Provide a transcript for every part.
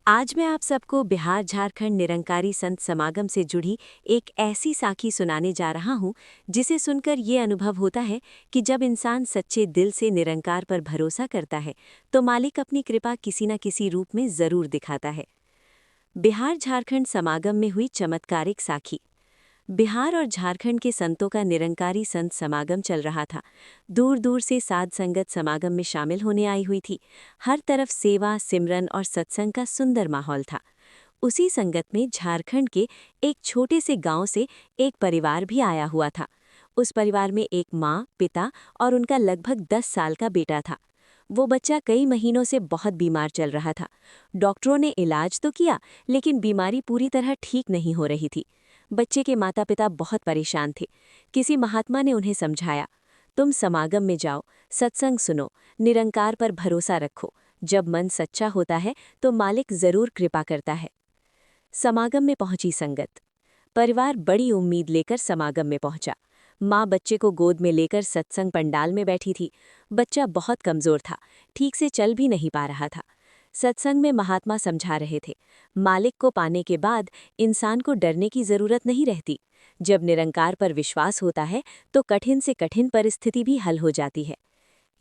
आज मैं आप सबको बिहार झारखंड निरंकारी संत समागम से जुड़ी एक ऐसी साखी सुनाने जा रहा हूँ जिसे सुनकर ये अनुभव होता है कि जब इंसान सच्चे दिल से निरंकार पर भरोसा करता है तो मालिक अपनी कृपा किसी न किसी रूप में जरूर दिखाता है। बिहार झारखंड समागम में हुई चमत्कारिक साखी। बिहार और झारखंड के संतों का निरंकारी संत समागम चल रहा था। दूर दूर से साध संगत समागम में शामिल होने आई हुई थी। हर तरफ सेवा, सिमरन और सत्संग का सुंदर माहौल था। उसी संगत में झारखंड के एक छोटे से गांव से एक परिवार भी आया हुआ था। उस परिवार में एक माँ, पिता और उनका लगभग 10 साल का बेटा था। वो बच्चा कई महीनों से बहुत बीमार चल रहा था। डॉक्टरों ने इलाज तो किया, लेकिन बीमारी पूरी तरह ठीक नहीं हो रही थी। बच्चे के माता पिता बहुत परेशान थे। किसी महात्मा ने उन्हें समझाया, तुम समागम में जाओ, सत्संग सुनो, निरंकार पर भरोसा रखो। जब मन सच्चा होता है तो मालिक जरूर कृपा करता है। समागम में पहुंची संगत। परिवार बड़ी उम्मीद लेकर समागम में पहुंचा। माँ बच्चे को गोद में लेकर सत्संग पंडाल में बैठी थी। बच्चा बहुत कमजोर था, ठीक से चल भी नहीं पा रहा था। सत्संग में महात्मा समझा रहे थे, मालिक को पाने के बाद इंसान को डरने की जरूरत नहीं रहती। जब निरंकार पर विश्वास होता है तो कठिन से कठिन परिस्थिति भी हल हो जाती है।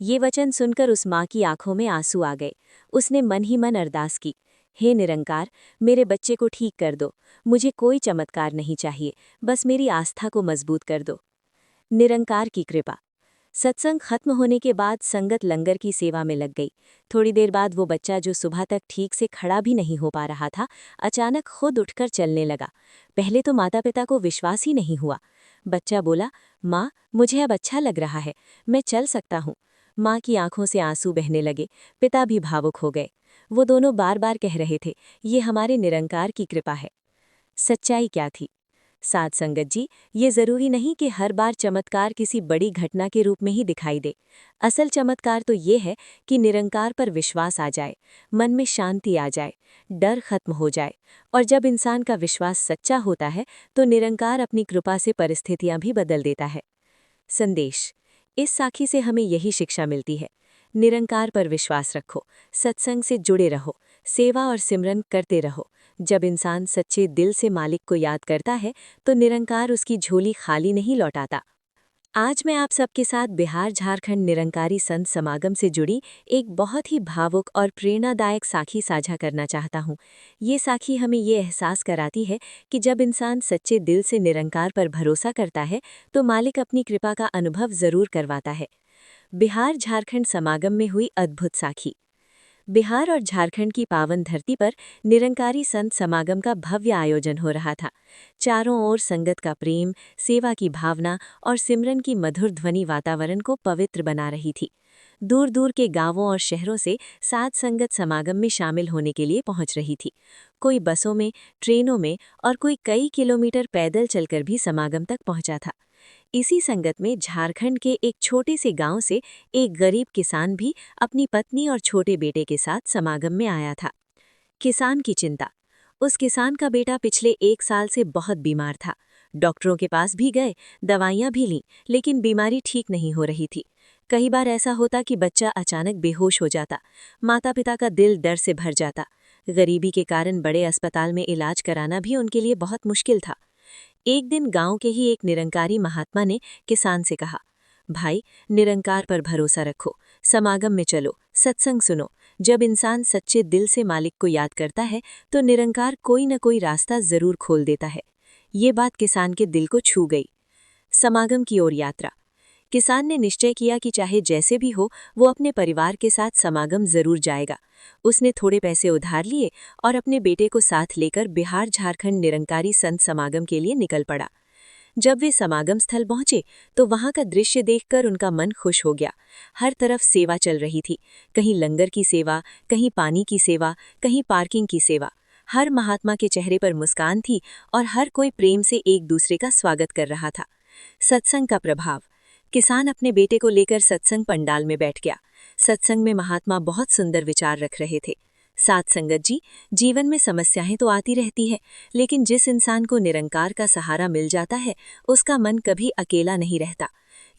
ये वचन सुनकर उस माँ की आंखों में आंसू आ गए। उसने मन ही मन अरदास की, हे निरंकार, मेरे बच्चे को ठीक कर दो। मुझे कोई चमत्कार नहीं चाहिए, बस मेरी आस्था को मजबूत कर दो। निरंकार की कृपा। सत्संग खत्म होने के बाद संगत लंगर की सेवा में लग गई। थोड़ी देर बाद वो बच्चा जो सुबह तक ठीक से खड़ा भी नहीं हो पा रहा था, अचानक खुद उठकर चलने लगा। पहले तो माता पिता को विश्वास ही नहीं हुआ। बच्चा बोला, माँ, मुझे अब अच्छा लग रहा है, मैं चल सकता हूँ। माँ की आंखों से आंसू बहने लगे। पिता भी भावुक हो गए। वो दोनों बार बार कह रहे थे, ये हमारे निरंकार की कृपा है। सच्चाई क्या थी? साध संगत जी, ये जरूरी नहीं कि हर बार चमत्कार किसी बड़ी घटना के रूप में ही दिखाई दे। असल चमत्कार तो ये है कि निरंकार पर विश्वास आ जाए, मन में शांति आ जाए, डर खत्म हो जाए। और जब इंसान का विश्वास सच्चा होता है तो निरंकार अपनी कृपा से परिस्थितियां भी बदल देता है। संदेश। इस साखी से हमें यही शिक्षा मिलती है, निरंकार पर विश्वास रखो, सत्संग से जुड़े रहो, सेवा और सिमरन करते रहो। जब इंसान सच्चे दिल से मालिक को याद करता है तो निरंकार उसकी झोली खाली नहीं लौटाता। आज मैं आप सबके साथ बिहार झारखंड निरंकारी संत समागम से जुड़ी एक बहुत ही भावुक और प्रेरणादायक साखी साझा करना चाहता हूँ। ये साखी हमें ये एहसास कराती है कि जब इंसान सच्चे दिल से निरंकार पर भरोसा करता है तो मालिक अपनी कृपा का अनुभव जरूर करवाता है। बिहार झारखंड समागम में हुई अद्भुत साखी। बिहार और झारखंड की पावन धरती पर निरंकारी संत समागम का भव्य आयोजन हो रहा था। चारों ओर संगत का प्रेम, सेवा की भावना और सिमरन की मधुर ध्वनि वातावरण को पवित्र बना रही थी। दूर दूर के गांवों और शहरों से साध संगत समागम में शामिल होने के लिए पहुंच रही थी। कोई बसों में, ट्रेनों में और कोई कई किलोमीटर पैदल चलकर भी समागम तक पहुंचा था। इसी संगत में झारखंड के एक छोटे से गांव से एक गरीब किसान भी अपनी पत्नी और छोटे बेटे के साथ समागम में आया था। किसान की चिंता। उस किसान का बेटा पिछले 1 साल से बहुत बीमार था। डॉक्टरों के पास भी गए, दवाइयां भी लीं, लेकिन बीमारी ठीक नहीं हो रही थी। कई बार ऐसा होता कि बच्चा अचानक बेहोश हो जाता। माता पिता का दिल डर से भर जाता। गरीबी के कारण बड़े अस्पताल में इलाज कराना भी उनके लिए बहुत मुश्किल था। एक दिन गांव के ही एक निरंकारी महात्मा ने किसान से कहा, भाई, निरंकार पर भरोसा रखो, समागम में चलो, सत्संग सुनो। जब इंसान सच्चे दिल से मालिक को याद करता है तो निरंकार कोई न कोई रास्ता जरूर खोल देता है। ये बात किसान के दिल को छू गई। समागम की ओर यात्रा। किसान ने निश्चय किया कि चाहे जैसे भी हो वो अपने परिवार के साथ समागम जरूर जाएगा। उसने थोड़े पैसे उधार लिए और अपने बेटे को साथ लेकर बिहार झारखंड निरंकारी संत समागम के लिए निकल पड़ा। जब वे समागम स्थल पहुंचे तो वहां का दृश्य देखकर उनका मन खुश हो गया। हर तरफ सेवा चल रही थी, कहीं लंगर की सेवा, कहीं पानी की सेवा, कहीं पार्किंग की सेवा। हर महात्मा के चेहरे पर मुस्कान थी और हर कोई प्रेम से एक दूसरे का स्वागत कर रहा था। सत्संग का प्रभाव। किसान अपने बेटे को लेकर सत्संग पंडाल में बैठ गया। सत्संग में महात्मा बहुत सुंदर विचार रख रहे थे। साध संगत जी, जीवन में समस्याएं तो आती रहती है, लेकिन जिस इंसान को निरंकार का सहारा मिल जाता है उसका मन कभी अकेला नहीं रहता।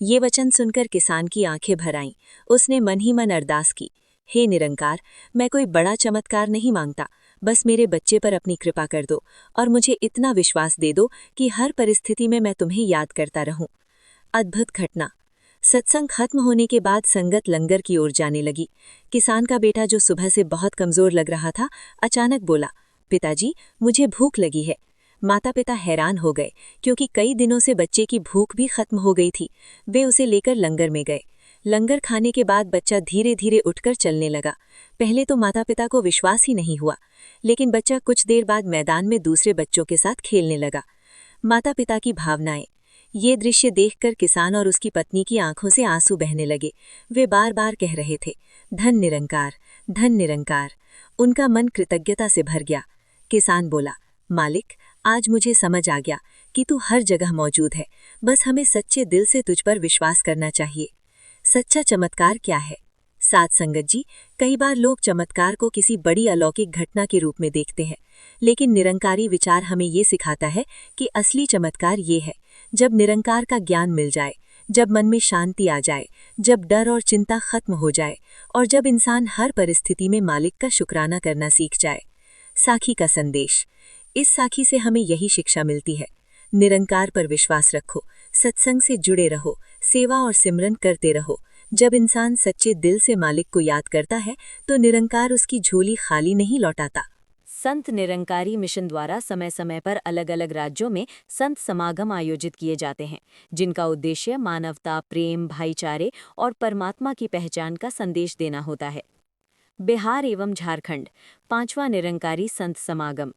ये वचन सुनकर किसान की आंखें भर आईं। उसने मन ही मन अरदास की, हे निरंकार, मैं कोई बड़ा चमत्कार नहीं मांगता, बस मेरे बच्चे पर अपनी कृपा कर दो और मुझे इतना विश्वास दे दो कि हर परिस्थिति में मैं तुम्हें याद करता रहूं। अद्भुत घटना। सत्संग खत्म होने के बाद संगत लंगर की ओर जाने लगी। किसान का बेटा, जो सुबह से बहुत कमजोर लग रहा था, अचानक बोला, पिताजी, मुझे भूख लगी है। माता पिता हैरान हो गए, क्योंकि कई दिनों से बच्चे की भूख भी खत्म हो गई थी। वे उसे लेकर लंगर में गए। लंगर खाने के बाद बच्चा धीरे धीरे उठकर चलने लगा। पहले तो माता पिता को विश्वास ही नहीं हुआ, लेकिन बच्चा कुछ देर बाद मैदान में दूसरे बच्चों के साथ खेलने लगा। माता पिता की भावनाएं। ये दृश्य देखकर किसान और उसकी पत्नी की आंखों से आंसू बहने लगे। वे बार बार कह रहे थे, धन निरंकार, धन निरंकार। उनका मन कृतज्ञता से भर गया। किसान बोला, मालिक, आज मुझे समझ आ गया कि तू हर जगह मौजूद है। बस हमें सच्चे दिल से तुझ पर विश्वास करना चाहिए। सच्चा चमत्कार क्या है? साध संगत जी, कई बार लोग चमत्कार को किसी बड़ी अलौकिक घटना के रूप में देखते हैं, लेकिन निरंकारी विचार हमें ये सिखाता है कि असली चमत्कार ये है जब निरंकार का ज्ञान मिल जाए, जब मन में शांति आ जाए, जब डर और चिंता खत्म हो जाए और जब इंसान हर परिस्थिति में मालिक का शुक्राना करना सीख जाए। साखी का संदेश। इस साखी से हमें यही शिक्षा मिलती है, निरंकार पर विश्वास रखो, सत्संग से जुड़े रहो, सेवा और सिमरन करते रहो। जब इंसान सच्चे दिल से मालिक को याद करता है तो निरंकार उसकी झोली खाली नहीं लौटाता। संत निरंकारी मिशन द्वारा समय समय पर अलग अलग राज्यों में संत समागम आयोजित किए जाते हैं, जिनका उद्देश्य मानवता, प्रेम, भाईचारे और परमात्मा की पहचान का संदेश देना होता है। बिहार एवं झारखंड 5वां निरंकारी संत समागम।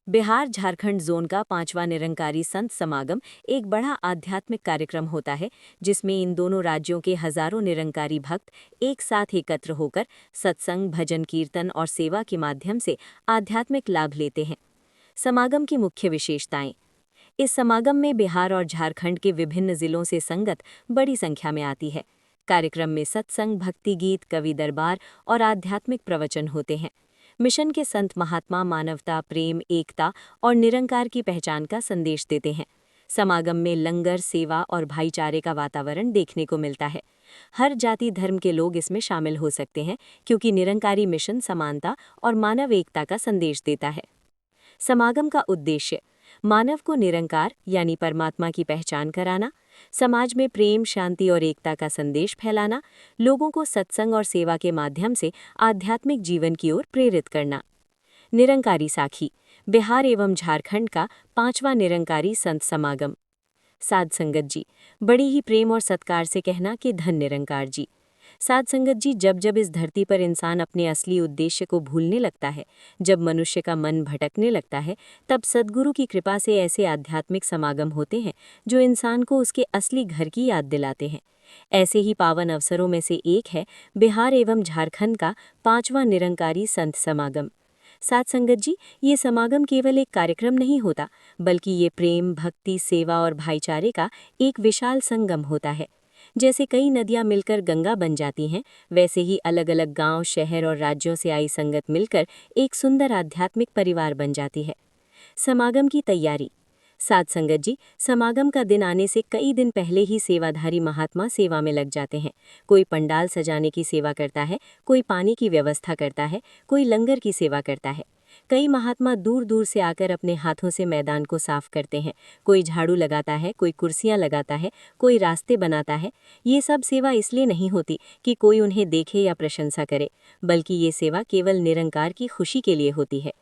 बिहार झारखंड जोन का 5वां निरंकारी संत समागम एक बड़ा आध्यात्मिक कार्यक्रम होता है, जिसमें इन दोनों राज्यों के हजारों निरंकारी भक्त एक साथ एकत्र होकर सत्संग, भजन, कीर्तन और सेवा के माध्यम से आध्यात्मिक लाभ लेते हैं। समागम की मुख्य विशेषताएं। इस समागम में बिहार और झारखंड के विभिन्न जिलों से संगत बड़ी संख्या में आती है। कार्यक्रम में सत्संग, भक्ति गीत, कवि दरबार और आध्यात्मिक प्रवचन होते हैं। मिशन के संत महात्मा मानवता, प्रेम, एकता और निरंकार की पहचान का संदेश देते हैं। समागम में लंगर, सेवा और भाईचारे का वातावरण देखने को मिलता है। हर जाति धर्म के लोग इसमें शामिल हो सकते हैं, क्योंकि निरंकारी मिशन समानता और मानव एकता का संदेश देता है। समागम का उद्देश्य मानव को निरंकार यानी परमात्मा की पहचान कराना, समाज में प्रेम, शांति और एकता का संदेश फैलाना, लोगों को सत्संग और सेवा के माध्यम से आध्यात्मिक जीवन की ओर प्रेरित करना। निरंकारी साखी। बिहार एवं झारखंड का 5वां निरंकारी संत समागम। साध संगत जी, बड़ी ही प्रेम और सत्कार से कहना कि धन निरंकार जी। साध संगत जी, जब जब इस धरती पर इंसान अपने असली उद्देश्य को भूलने लगता है, जब मनुष्य का मन भटकने लगता है, तब सद्गुरु की कृपा से ऐसे आध्यात्मिक समागम होते हैं जो इंसान को उसके असली घर की याद दिलाते हैं। ऐसे ही पावन अवसरों में से एक है बिहार एवं झारखंड का 5वां निरंकारी संत समागम। साध संगत जी, ये समागम केवल एक कार्यक्रम नहीं होता, बल्कि ये प्रेम, भक्ति, सेवा और भाईचारे का एक विशाल संगम होता है। जैसे कई नदियां मिलकर गंगा बन जाती हैं, वैसे ही अलग अलग गांव, शहर और राज्यों से आई संगत मिलकर एक सुंदर आध्यात्मिक परिवार बन जाती है। समागम की तैयारी। साध संगत जी, समागम का दिन आने से कई दिन पहले ही सेवाधारी महात्मा सेवा में लग जाते हैं। कोई पंडाल सजाने की सेवा करता है, कोई पानी की व्यवस्था करता है, कोई लंगर की सेवा करता है। कई महात्मा दूर दूर से आकर अपने हाथों से मैदान को साफ करते हैं। कोई झाड़ू लगाता है, कोई कुर्सियां लगाता है, कोई रास्ते बनाता है। ये सब सेवा इसलिए नहीं होती कि कोई उन्हें देखे या प्रशंसा करे, बल्कि ये सेवा केवल निरंकार की खुशी के लिए होती है।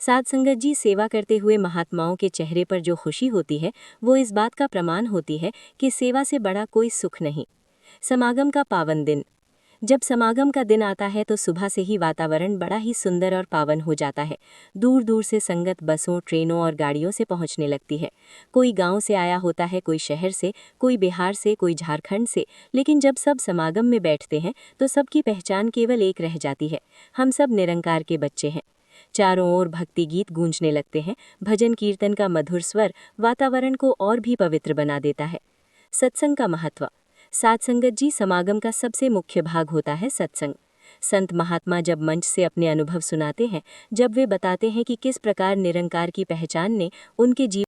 साध संगत जी, सेवा करते हुए महात्माओं के चेहरे पर जो खुशी होती है, वो इस बात का प्रमाण होती है कि सेवा से बड़ा कोई सुख नहीं। समागम का पावन दिन। जब समागम का दिन आता है तो सुबह से ही वातावरण बड़ा ही सुंदर और पावन हो जाता है। दूर दूर से संगत बसों, ट्रेनों और गाड़ियों से पहुंचने लगती है। कोई गांव से आया होता है, कोई शहर से, कोई बिहार से, कोई झारखंड से। लेकिन जब सब समागम में बैठते हैं तो सबकी पहचान केवल एक रह जाती है, हम सब निरंकार के बच्चे हैं। चारों ओर भक्ति गीत गूंजने लगते हैं। भजन कीर्तन का मधुर स्वर वातावरण को और भी पवित्र बना देता है। सत्संग का महत्व। साध संगत जी, समागम का सबसे मुख्य भाग होता है सत्संग। संत महात्मा जब मंच से अपने अनुभव सुनाते हैं, जब वे बताते हैं कि किस प्रकार निरंकार की पहचान ने उनके जीवन